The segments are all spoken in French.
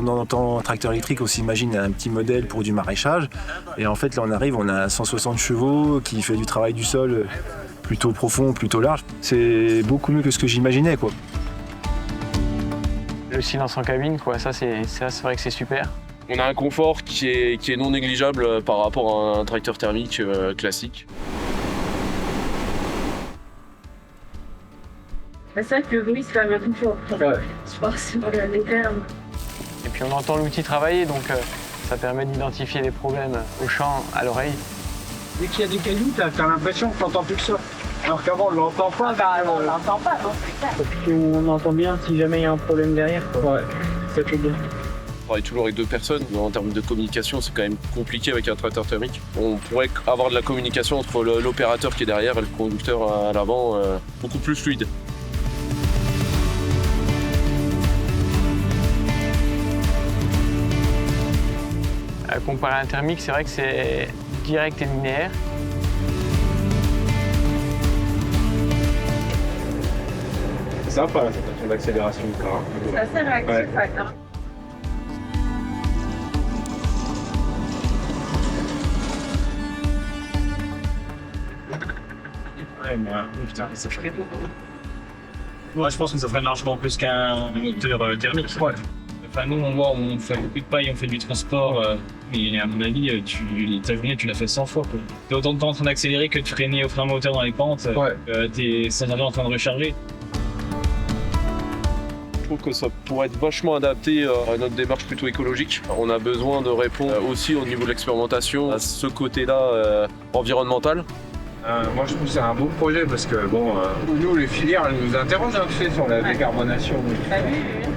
on entend tracteur électrique, on s'imagine un petit modèle pour du maraîchage. Et en fait, là, on arrive, on a 160 chevaux qui fait du travail du sol plutôt profond, plutôt large. C'est beaucoup mieux que ce que j'imaginais, quoi. Le silence en cabine, quoi, ça c'est vrai que c'est super. On a un confort qui est non négligeable par rapport à un tracteur thermique classique. C'est vrai que le bruit, c'est quand même un confort. Ouais. Je pense sur les termes. Et puis on entend l'outil travailler, donc ça permet d'identifier les problèmes au champ, à l'oreille. Dès qu'il y a des cailloux, t'as l'impression que t'entends plus que ça. Alors qu'avant, on l'entend pas. On l'entend pas, non, c'est clair. Puis on entend bien si jamais il y a un problème derrière. Ouais, ça fait bien. On travaille toujours avec deux personnes. En termes de communication, c'est quand même compliqué avec un tracteur thermique. On pourrait avoir de la communication entre l'opérateur qui est derrière et le conducteur à l'avant beaucoup plus fluide. Comparé à un thermique, c'est vrai que c'est direct et linéaire. C'est sympa la sensation d'accélération du car. C'est assez réactif, ouais. Ouais, mais putain, ça ferait. Moi, je pense que ça ferait largement plus qu'un moteur thermique. Ouais. Enfin, nous, on fait beaucoup de paille, on fait du transport, mais à mon avis, ta journée, tu l'as fait 100 fois. T'es autant de temps en train d'accélérer que de freiner au frein moteur dans les pentes, t'es sans arrêt en train de recharger. Je trouve que ça pourrait être vachement adapté à notre démarche plutôt écologique. On a besoin de répondre aussi au niveau de l'expérimentation à ce côté-là environnemental. Moi, je trouve que c'est un beau projet parce que, bon, nous, les filières, elles nous interrogent un peu sur la décarbonation.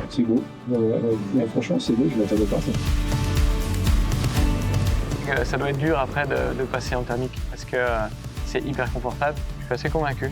C'est beau. Ouais, franchement, c'est beau, je ne m'attendais pas à ça. Ça doit être dur après de passer en thermique parce que c'est hyper confortable. Je suis assez convaincu.